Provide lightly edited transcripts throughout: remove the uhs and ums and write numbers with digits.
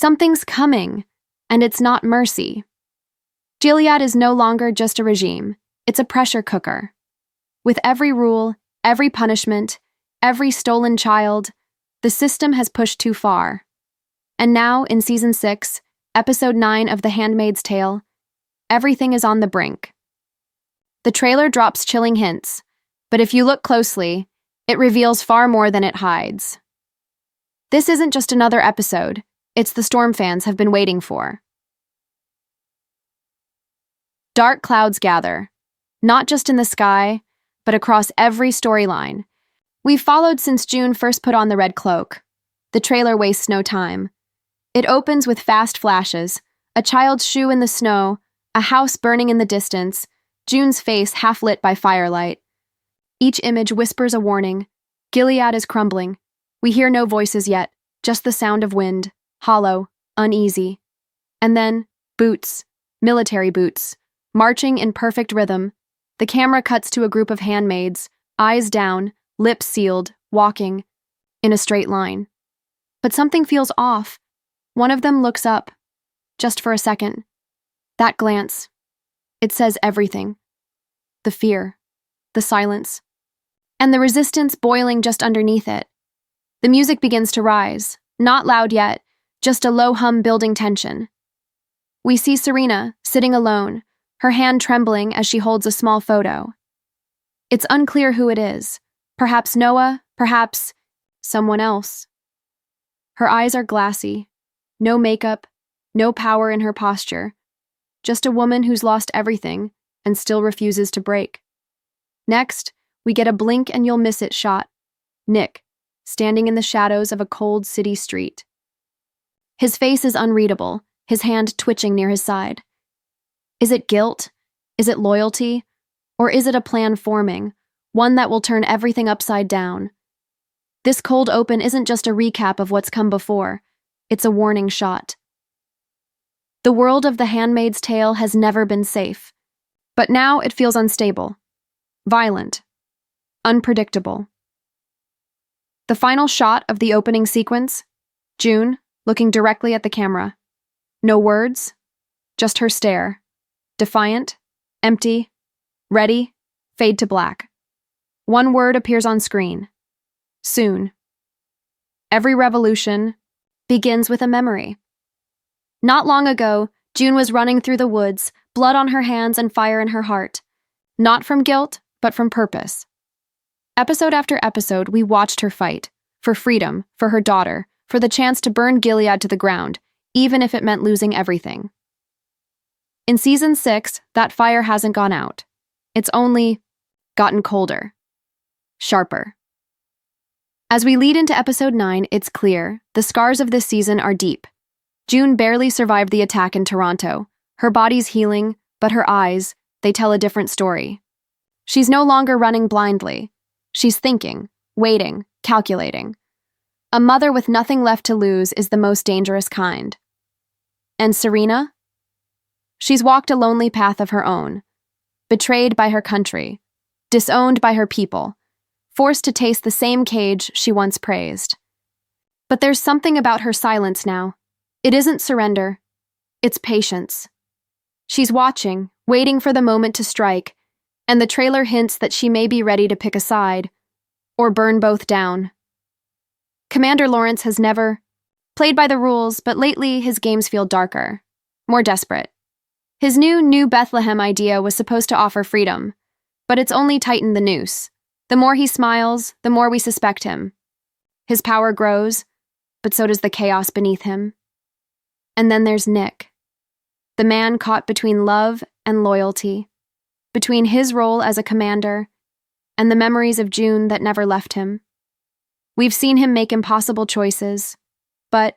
Something's coming, and it's not mercy. Gilead is no longer just a regime, it's a pressure cooker. With every rule, every punishment, every stolen child, the system has pushed too far. And now, in Season 6, Episode 9 of The Handmaid's Tale, everything is on the brink. The trailer drops chilling hints, but if you look closely, it reveals far more than it hides. This isn't just another episode, it's the storm fans have been waiting for. Dark clouds gather, not just in the sky, but across every storyline. We've followed since June first put on the red cloak. The trailer wastes no time. It opens with fast flashes, a child's shoe in the snow, a house burning in the distance, June's face half lit by firelight. Each image whispers a warning. Gilead is crumbling. We hear no voices yet, just the sound of wind, hollow, uneasy. And then, boots, military boots, marching in perfect rhythm. The camera cuts to a group of handmaids, eyes down, lips sealed, walking, in a straight line. But something feels off. One of them looks up, just for a second. That glance, it says everything. The fear, the silence, and the resistance boiling just underneath it. The music begins to rise, not loud yet, just a low hum building tension. We see Serena, sitting alone, her hand trembling as she holds a small photo. It's unclear who it is. Perhaps Noah, perhaps someone else. Her eyes are glassy. No makeup, no power in her posture. Just a woman who's lost everything and still refuses to break. Next, we get a blink and you'll miss it shot. Nick, standing in the shadows of a cold city street. His face is unreadable, his hand twitching near his side. Is it guilt? Is it loyalty? Or is it a plan forming, one that will turn everything upside down? This cold open isn't just a recap of what's come before, it's a warning shot. The world of The Handmaid's Tale has never been safe, but now it feels unstable, violent, unpredictable. The final shot of the opening sequence, June, looking directly at the camera. No words, just her stare. Defiant, empty, ready, fade to black. One word appears on screen. Soon. Every revolution begins with a memory. Not long ago, June was running through the woods, blood on her hands and fire in her heart. Not from guilt, but from purpose. Episode after episode, we watched her fight. For freedom, for her daughter, for the chance to burn Gilead to the ground, even if it meant losing everything. In Season 6, that fire hasn't gone out. It's only gotten colder. Sharper. As we lead into Episode 9, it's clear, the scars of this season are deep. June barely survived the attack in Toronto. Her body's healing, but her eyes, they tell a different story. She's no longer running blindly. She's thinking, waiting, calculating. A mother with nothing left to lose is the most dangerous kind. And Serena? She's walked a lonely path of her own. Betrayed by her country. Disowned by her people. Forced to taste the same cage she once praised. But there's something about her silence now. It isn't surrender. It's patience. She's watching, waiting for the moment to strike, and the trailer hints that she may be ready to pick a side, or burn both down. Commander Lawrence has never played by the rules, but lately his games feel darker, more desperate. His new Bethlehem idea was supposed to offer freedom, but it's only tightened the noose. The more he smiles, the more we suspect him. His power grows, but so does the chaos beneath him. And then there's Nick, the man caught between love and loyalty, between his role as a commander and the memories of June that never left him. We've seen him make impossible choices, but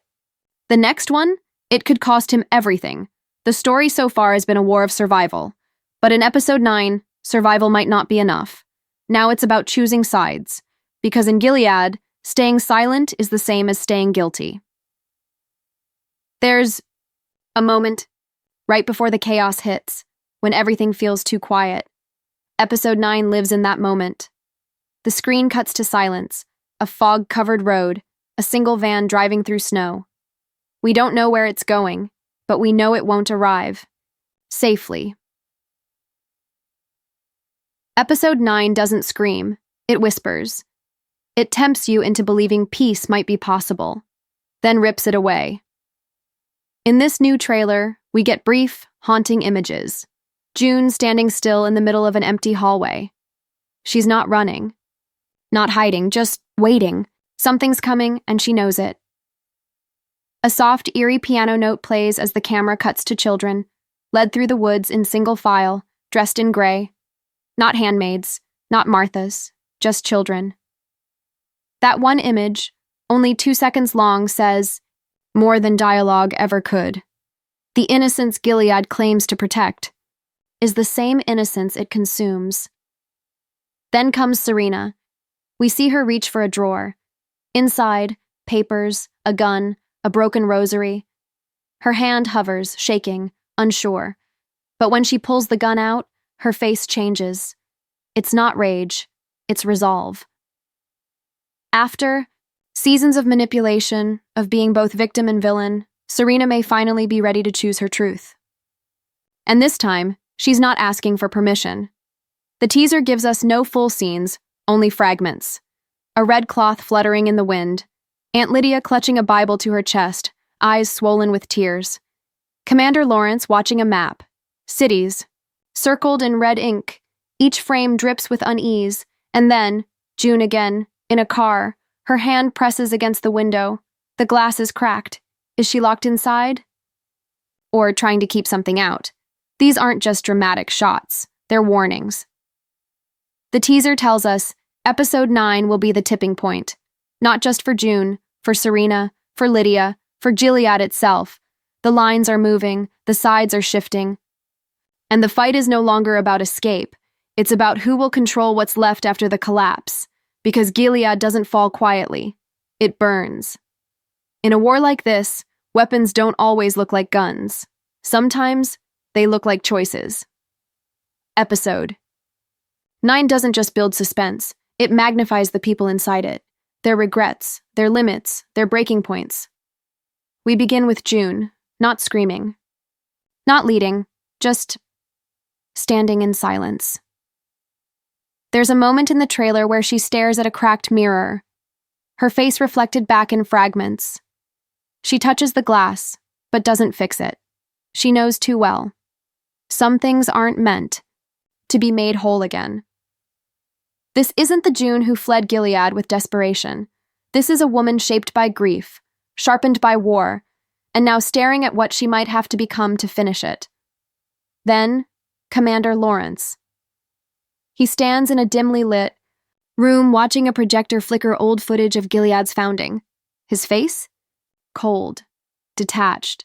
the next one, it could cost him everything. The story so far has been a war of survival, but in Episode 9, survival might not be enough. Now it's about choosing sides, because in Gilead, staying silent is the same as staying guilty. There's a moment, right before the chaos hits, when everything feels too quiet. Episode 9 lives in that moment. The screen cuts to silence, a fog-covered road, a single van driving through snow. We don't know where it's going, but we know it won't arrive. Safely. Episode 9 doesn't scream, it whispers. It tempts you into believing peace might be possible, then rips it away. In this new trailer, we get brief, haunting images. June standing still in the middle of an empty hallway. She's not running, not hiding, just waiting. Something's coming, and she knows it. A soft, eerie piano note plays as the camera cuts to children, led through the woods in single file, dressed in gray. Not handmaids, not Marthas, just children. That one image, only 2 seconds long, says, more than dialogue ever could. The innocence Gilead claims to protect is the same innocence it consumes. Then comes Serena. We see her reach for a drawer. Inside, papers, a gun, a broken rosary. Her hand hovers, shaking, unsure. But when she pulls the gun out, her face changes. It's not rage, it's resolve. After seasons of manipulation, of being both victim and villain, Serena may finally be ready to choose her truth. And this time, she's not asking for permission. The teaser gives us no full scenes, only fragments. A red cloth fluttering in the wind, Aunt Lydia clutching a Bible to her chest, eyes swollen with tears. Commander Lawrence watching a map. Cities, circled in red ink. Each frame drips with unease, and then, June again, in a car, her hand presses against the window. The glass is cracked. Is she locked inside? Or trying to keep something out? These aren't just dramatic shots, they're warnings. The teaser tells us Episode 9 will be the tipping point, not just for June, for Serena, for Lydia, for Gilead itself. The lines are moving, the sides are shifting. And the fight is no longer about escape. It's about who will control what's left after the collapse, because Gilead doesn't fall quietly. It burns. In a war like this, weapons don't always look like guns. Sometimes, they look like choices. Episode 9 doesn't just build suspense, it magnifies the people inside it, their regrets, their limits, their breaking points. We begin with June, not screaming, not leading, just standing in silence. There's a moment in the trailer where she stares at a cracked mirror, her face reflected back in fragments. She touches the glass, but doesn't fix it. She knows too well. Some things aren't meant to be made whole again. This isn't the June who fled Gilead with desperation. This is a woman shaped by grief, sharpened by war, and now staring at what she might have to become to finish it. Then, Commander Lawrence. He stands in a dimly lit room watching a projector flicker old footage of Gilead's founding. His face? Cold, detached.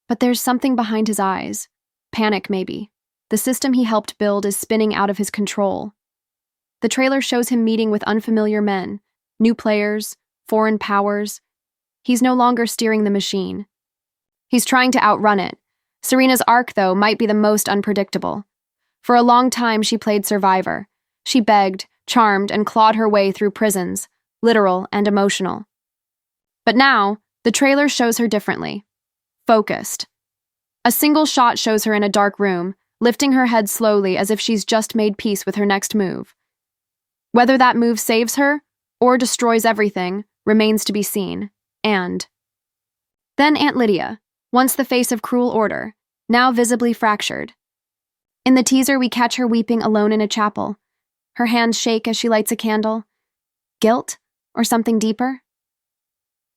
But there's something behind his eyes. Panic, maybe. The system he helped build is spinning out of his control. The trailer shows him meeting with unfamiliar men, new players, foreign powers. He's no longer steering the machine. He's trying to outrun it. Serena's arc, though, might be the most unpredictable. For a long time, she played survivor. She begged, charmed, and clawed her way through prisons, literal and emotional. But now, the trailer shows her differently. Focused. A single shot shows her in a dark room, lifting her head slowly as if she's just made peace with her next move. Whether that move saves her, or destroys everything, remains to be seen. And then Aunt Lydia, once the face of cruel order, now visibly fractured. In the teaser, we catch her weeping alone in a chapel. Her hands shake as she lights a candle. Guilt? Or something deeper?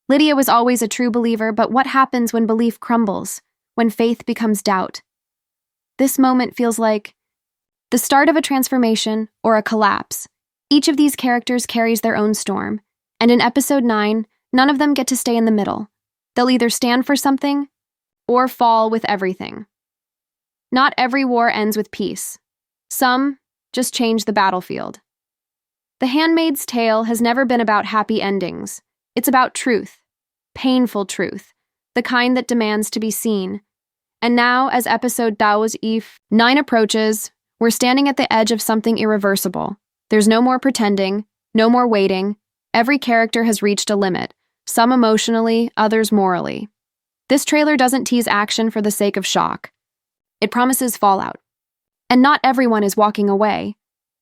Lydia was always a true believer, but what happens when belief crumbles, when faith becomes doubt? This moment feels like the start of a transformation or a collapse. Each of these characters carries their own storm, and in Episode 9, none of them get to stay in the middle. They'll either stand for something or fall with everything. Not every war ends with peace. Some just change the battlefield. The Handmaid's Tale has never been about happy endings. It's about truth, painful truth, the kind that demands to be seen. And now, as Episode 9 approaches, we're standing at the edge of something irreversible. There's no more pretending, no more waiting. Every character has reached a limit. some emotionally, others morally. This trailer doesn't tease action for the sake of shock. It promises fallout. And not everyone is walking away.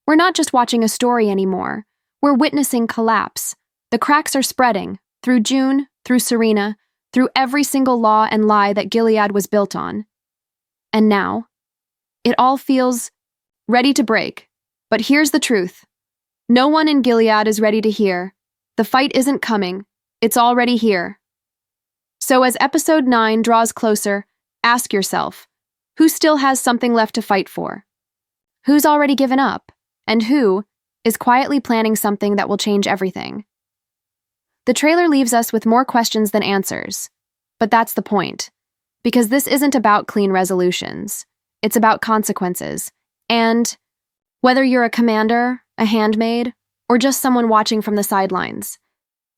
We're not just watching a story anymore. We're witnessing collapse. The cracks are spreading, through June, through Serena, through every single law and lie that Gilead was built on. And now, it all feels ready to break. But here's the truth. No one in Gilead is ready to hear. The fight isn't coming. It's already here. So as episode 9 draws closer, ask yourself, who still has something left to fight for? Who's already given up? And who is quietly planning something that will change everything? The trailer leaves us with more questions than answers. But that's the point. Because this isn't about clean resolutions. It's about consequences. And whether you're a commander, a handmaid, or just someone watching from the sidelines,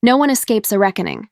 no one escapes a reckoning.